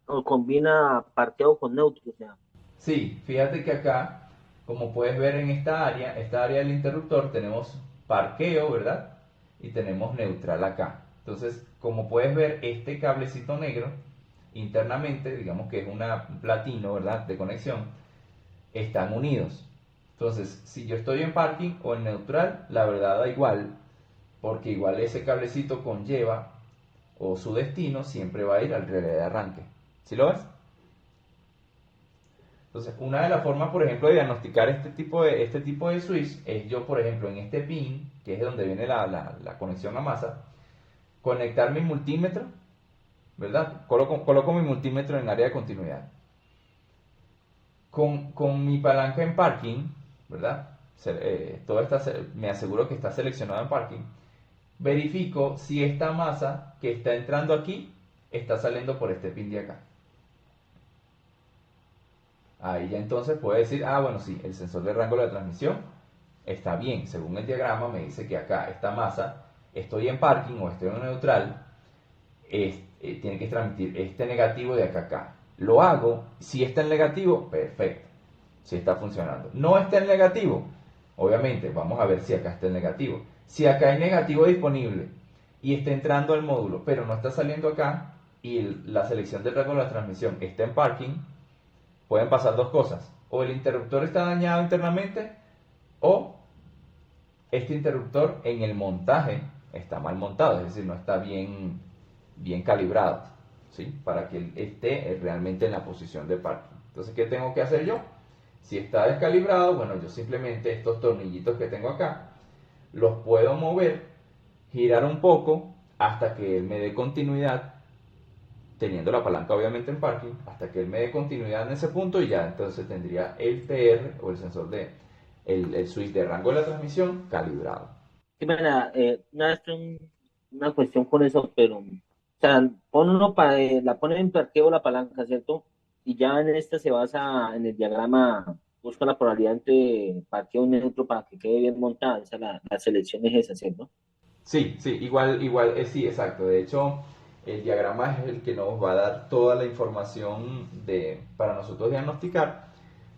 o combina parqueo con neutro, o sea. Sí, fíjate que acá, como puedes ver en esta área del interruptor, tenemos parqueo, ¿verdad? Y tenemos neutral acá. Entonces, como puedes ver, este cablecito negro, internamente, digamos que es un platino, ¿verdad? De conexión, están unidos. Entonces, si yo estoy en parking o en neutral, la verdad da igual, porque igual ese cablecito conlleva, o su destino siempre va a ir al relé de arranque. ¿Sí lo ves? Entonces, una de las formas, por ejemplo, de diagnosticar este tipo de switch es yo, por ejemplo, en este pin, que es de donde viene la conexión a masa, conectar mi multímetro, ¿verdad? Coloco mi multímetro en área de continuidad. Con mi palanca en parking, ¿verdad? Me aseguro que está seleccionado en parking. Verifico si esta masa que está entrando aquí está saliendo por este pin de acá. Ahí ya entonces puede decir, bueno, sí, el sensor de rango de la transmisión está bien. Según el diagrama me dice que acá esta masa, estoy en parking o estoy en neutral, tiene que transmitir este negativo de acá a acá. Lo hago, si está en negativo, perfecto, si está funcionando. No está en negativo, obviamente, vamos a ver si acá está el negativo. Si acá hay negativo disponible y está entrando al módulo, pero no está saliendo acá, y la selección del rango de la transmisión está en parking, pueden pasar dos cosas. O el interruptor está dañado internamente, o este interruptor en el montaje está mal montado, es decir, no está bien calibrado, ¿sí? Para que esté realmente en la posición de parking. Entonces, ¿qué tengo que hacer yo? Si está descalibrado, bueno, yo simplemente estos tornillitos que tengo acá, los puedo mover, girar un poco hasta que él me dé continuidad, teniendo la palanca obviamente en parking, hasta que él me dé continuidad en ese punto y ya entonces tendría el TR o el sensor el switch de rango de la transmisión calibrado. Sí, mira, una vez una cuestión con eso, pero, o sea, la pone en parqueo la palanca, ¿cierto? Y ya en esta se basa en el diagrama, busca la probabilidad entre parqueo neutro para que quede bien montada, esa la selección es esa, ¿cierto? Sí, sí, igual, sí, exacto. De hecho, el diagrama es el que nos va a dar toda la información para nosotros diagnosticar,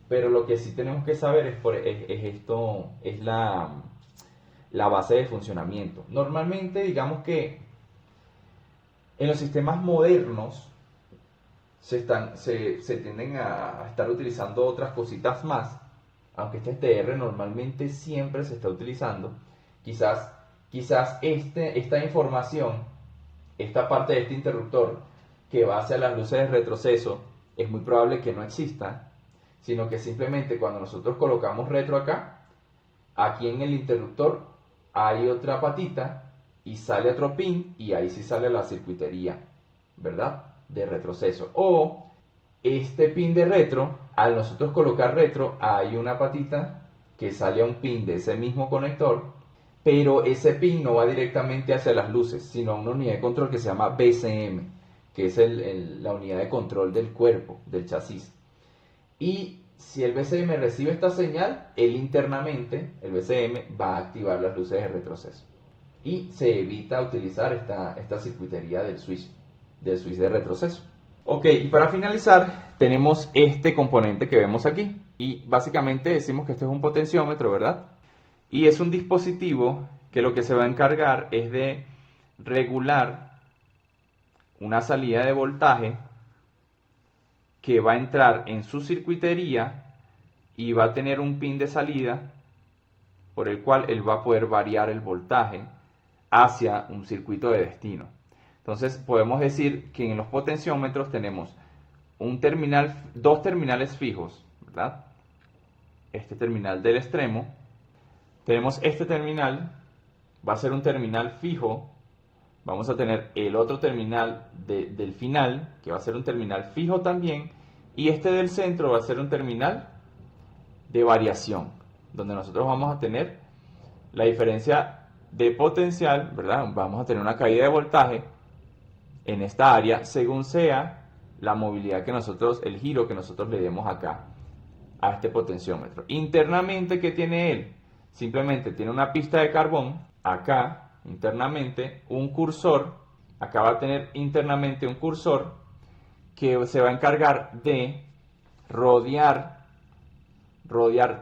pero lo que sí tenemos que saber es esto, es la base de funcionamiento. Normalmente, digamos que en los sistemas modernos se tienden a estar utilizando otras cositas más, aunque este TR normalmente siempre se está utilizando. Quizás, quizás esta información, esta parte de este interruptor que va hacia las luces de retroceso, es muy probable que no exista, sino que simplemente cuando nosotros colocamos retro acá, aquí en el interruptor hay otra patita y sale otro pin y ahí sí sale la circuitería, ¿verdad? De retroceso. O este pin de retro, al nosotros colocar retro, hay una patita que sale a un pin de ese mismo conector, pero ese pin no va directamente hacia las luces, sino a una unidad de control que se llama BCM, que es la unidad de control del cuerpo, del chasis. Y si el BCM recibe esta señal, él internamente, el BCM, va a activar las luces de retroceso. Y se evita utilizar esta circuitería del switch de retroceso. Ok, y para finalizar, tenemos este componente que vemos aquí. Y básicamente decimos que este es un potenciómetro, ¿verdad? Y es un dispositivo que lo que se va a encargar es de regular una salida de voltaje que va a entrar en su circuitería y va a tener un pin de salida por el cual él va a poder variar el voltaje hacia un circuito de destino. Entonces podemos decir que en los potenciómetros tenemos dos terminales fijos, ¿verdad? Este terminal del extremo. Tenemos este terminal, va a ser un terminal fijo. Vamos a tener el otro terminal del final, que va a ser un terminal fijo también. Y este del centro va a ser un terminal de variación, donde nosotros vamos a tener la diferencia de potencial, ¿verdad? Vamos a tener una caída de voltaje en esta área según sea la movilidad que nosotros, el giro que nosotros le demos acá a este potenciómetro. Internamente, ¿qué tiene él? Simplemente tiene una pista de carbón, acá internamente un cursor, acá va a tener internamente un cursor que se va a encargar de rodear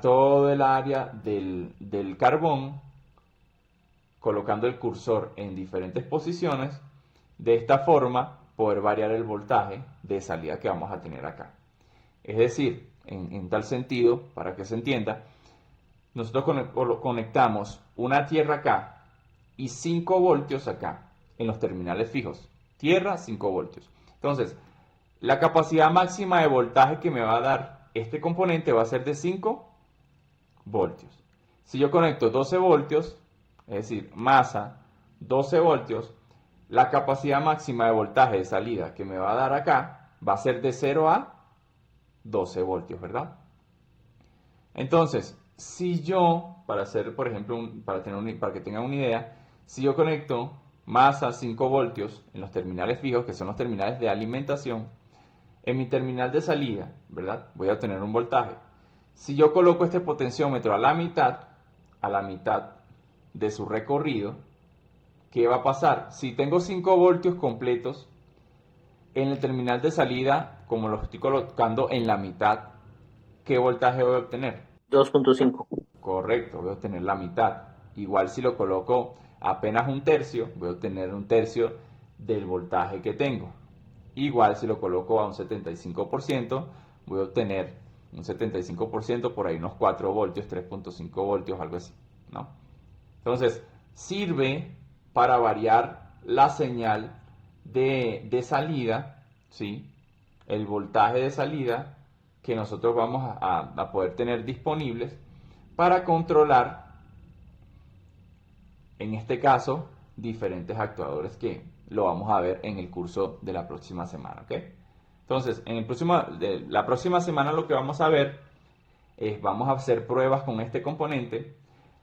todo el área del carbón, colocando el cursor en diferentes posiciones, de esta forma poder variar el voltaje de salida que vamos a tener acá. Es decir, en tal sentido, para que se entienda, nosotros conectamos una tierra acá y 5 voltios acá, en los terminales fijos. Tierra, 5 voltios. Entonces, la capacidad máxima de voltaje que me va a dar este componente va a ser de 5 voltios. Si yo conecto 12 voltios, es decir, masa 12 voltios, la capacidad máxima de voltaje de salida que me va a dar acá va a ser de 0 a 12 voltios, ¿verdad? Entonces, si yo, para hacer, por ejemplo, para que tengan una idea, si yo conecto masa 5 voltios en los terminales fijos, que son los terminales de alimentación, en mi terminal de salida, ¿verdad? Voy a obtener un voltaje. Si yo coloco este potenciómetro a la mitad de su recorrido, ¿qué va a pasar? Si tengo 5 voltios completos en el terminal de salida, como lo estoy colocando en la mitad, ¿qué voltaje voy a obtener? 2.5. Correcto, voy a obtener la mitad. Igual si lo coloco apenas un tercio, voy a obtener un tercio del voltaje que tengo. Igual si lo coloco a un 75%, voy a obtener un 75%, por ahí unos 4 voltios, 3.5 voltios, algo así, ¿no? Entonces, sirve para variar la señal de salida, ¿sí? El voltaje de salida que nosotros vamos a poder tener disponibles para controlar, en este caso, diferentes actuadores que lo vamos a ver en el curso de la próxima semana, ¿ok? Entonces, la próxima semana lo que vamos a ver es, vamos a hacer pruebas con este componente,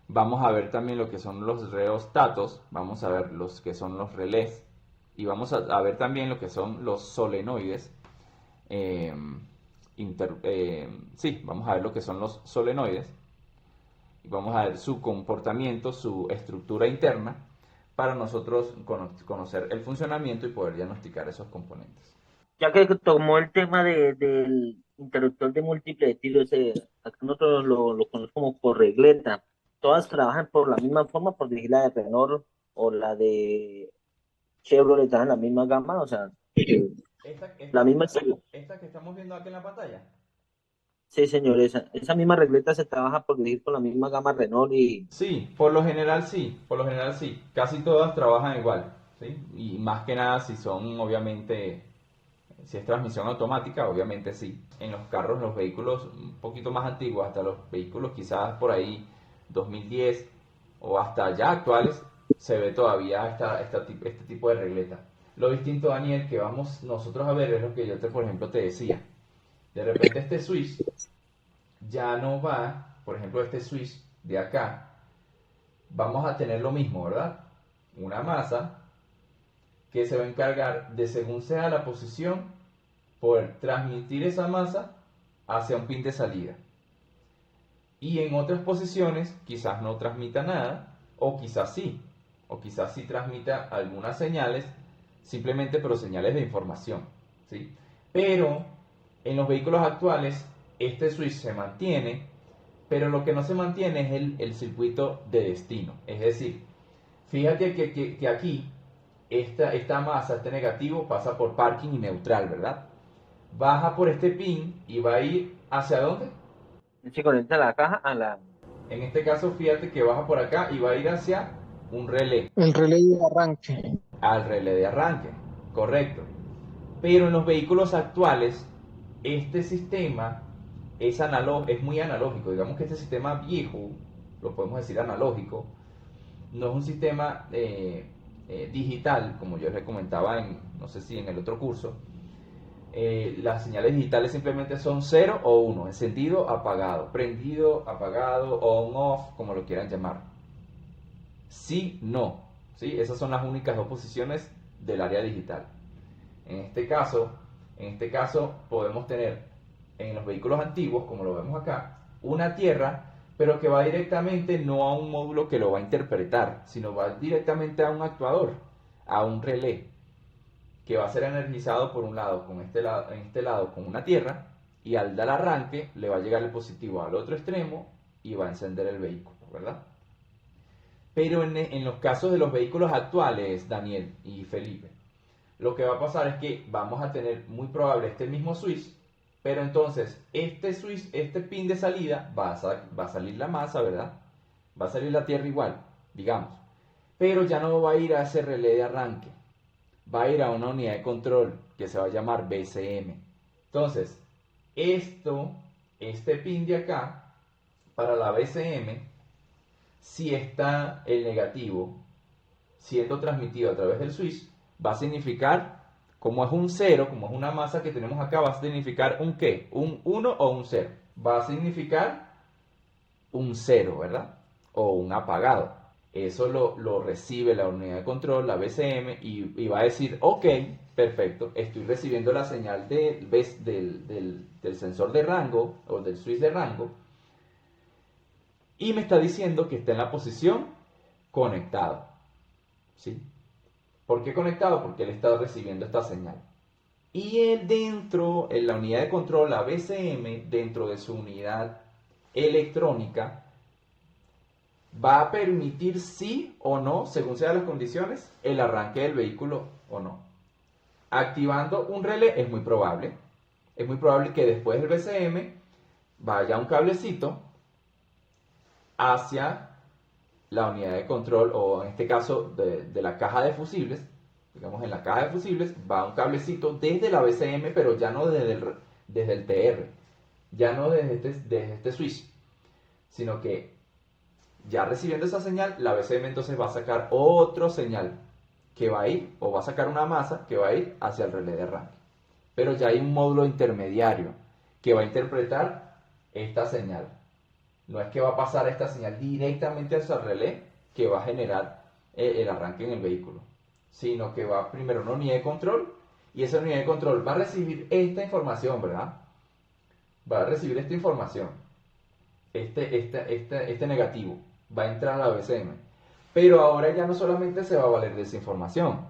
vamos a ver también lo que son los reostatos, vamos a ver los que son los relés, y vamos a ver también lo que son los solenoides. eh, sí, vamos a ver lo que son los solenoides y vamos a ver su comportamiento, su estructura interna, para nosotros conocer el funcionamiento y poder diagnosticar esos componentes. Ya que tomó el tema del interruptor de múltiple tiro, acá nosotros lo conocemos como por regleta. Todas trabajan por la misma forma, por decir la de Renault o la de Chevrolet, están en la misma gama, o sea, la misma. Esta que estamos viendo aquí en la pantalla. Sí, señor, esa misma regleta se trabaja por decir con la misma gama Renault y Sí, por lo general sí, por lo general sí. Casi todas trabajan igual, ¿sí? Y más que nada si son, obviamente, si es transmisión automática, obviamente sí. En los carros, los vehículos un poquito más antiguos, hasta los vehículos quizás por ahí 2010 o hasta ya actuales, se ve todavía este tipo de regleta. Lo distinto, Daniel, que vamos nosotros a ver es lo que yo, por ejemplo, te decía. De repente este switch ya no va, por ejemplo, este switch de acá, vamos a tener lo mismo, ¿verdad? Una masa que se va a encargar de, según sea la posición, poder transmitir esa masa hacia un pin de salida. Y en otras posiciones quizás no transmita nada, o quizás sí transmita algunas señales, simplemente pero señales de información, ¿sí? Pero en los vehículos actuales este switch se mantiene, pero lo que no se mantiene es el circuito de destino. Es decir, fíjate que aquí esta masa, este negativo, pasa por parking y neutral, ¿verdad? Baja por este pin y va a ir ¿hacia dónde? se conecta la caja a la. En este caso, fíjate que baja por acá y va a ir hacia un relé, El relé de arranque. al relé de arranque, correcto. Pero en los vehículos actuales, este sistema es muy analógico. Digamos que este sistema viejo, lo podemos decir analógico, no es un sistema digital, como yo les comentaba no sé si en el otro curso. Las señales digitales simplemente son 0 o 1, encendido, apagado, prendido, apagado, on, off, como lo quieran llamar. Sí, no, ¿sí? Esas son las únicas dos posiciones del área digital. En este caso, podemos tener en los vehículos antiguos, como lo vemos acá, una tierra, pero que va directamente no a un módulo que lo va a interpretar, sino va directamente a un actuador, a un relé, que va a ser energizado por un lado, en este lado con una tierra, y al dar arranque le va a llegar el positivo al otro extremo y va a encender el vehículo, ¿verdad? Pero en los casos de los vehículos actuales, Daniel y Felipe, lo que va a pasar es que vamos a tener muy probable este mismo switch, pero entonces este switch, este pin de salida, va a salir la masa, ¿verdad? Va a salir la tierra igual, digamos, pero ya no va a ir a ese relé de arranque, va a ir a una unidad de control que se va a llamar BCM. Entonces, este pin de acá, para la BCM, si está el negativo siendo transmitido a través del switch, va a significar, como es un 0, como es una masa que tenemos acá, va a significar un ¿qué? Un 1 o un 0. Va a significar un 0, ¿verdad? O un apagado. Eso lo recibe la unidad de control, la BCM, y va a decir, ok, perfecto, estoy recibiendo la señal del sensor de rango o del switch de rango, y me está diciendo que está en la posición conectado, ¿sí? ¿Por qué conectado? Porque él está recibiendo esta señal. Y él dentro, en la unidad de control, la BCM, dentro de su unidad electrónica, va a permitir sí o no, según sean las condiciones, el arranque del vehículo o no. Activando un relé es muy probable. Es muy probable que después del BCM vaya un cablecito hacia la unidad de control, o en este caso de la caja de fusibles. Digamos, en la caja de fusibles va un cablecito desde la BCM, pero ya no desde el TR, ya no desde este switch, sino que ya recibiendo esa señal, la BCM entonces va a sacar otro señal, que va a ir, o va a sacar una masa que va a ir hacia el relé de arranque. Pero ya hay un módulo intermediario que va a interpretar esta señal. No es que va a pasar esta señal directamente hacia el relé que va a generar el arranque en el vehículo, sino que va primero a una unidad de control y esa unidad de control va a recibir esta información, ¿verdad? Va a recibir esta información, este negativo, va a entrar a la BCM. Pero ahora ya no solamente se va a valer de esa información,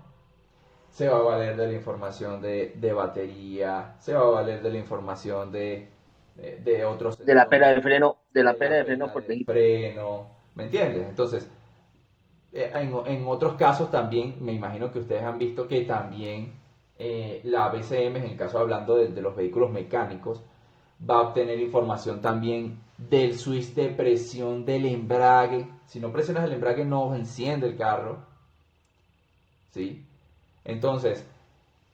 se va a valer de la información de batería, se va a valer de la información de otros De la pera sensores, de freno, de la de pera la de freno pena por del dentro. freno, ¿me entiendes? Entonces, en otros casos también, me imagino que ustedes han visto que también la BCM, en el caso hablando de los vehículos mecánicos, va a obtener información también del switch de presión del embrague. Si no presionas el embrague no enciende el carro, ¿sí? Entonces,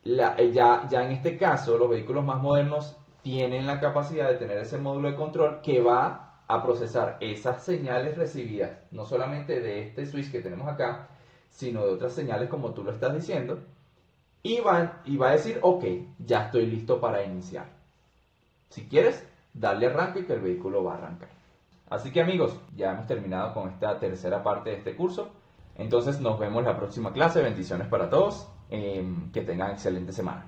ya en este caso, los vehículos más modernos tienen la capacidad de tener ese módulo de control que va a procesar esas señales recibidas, no solamente de este switch que tenemos acá, sino de otras señales como tú lo estás diciendo, y va a decir, ok, ya estoy listo para iniciar. Si quieres, darle arranque que el vehículo va a arrancar. Así que amigos, ya hemos terminado con esta tercera parte de este curso. Entonces nos vemos la próxima clase. Bendiciones para todos. Que tengan excelente semana.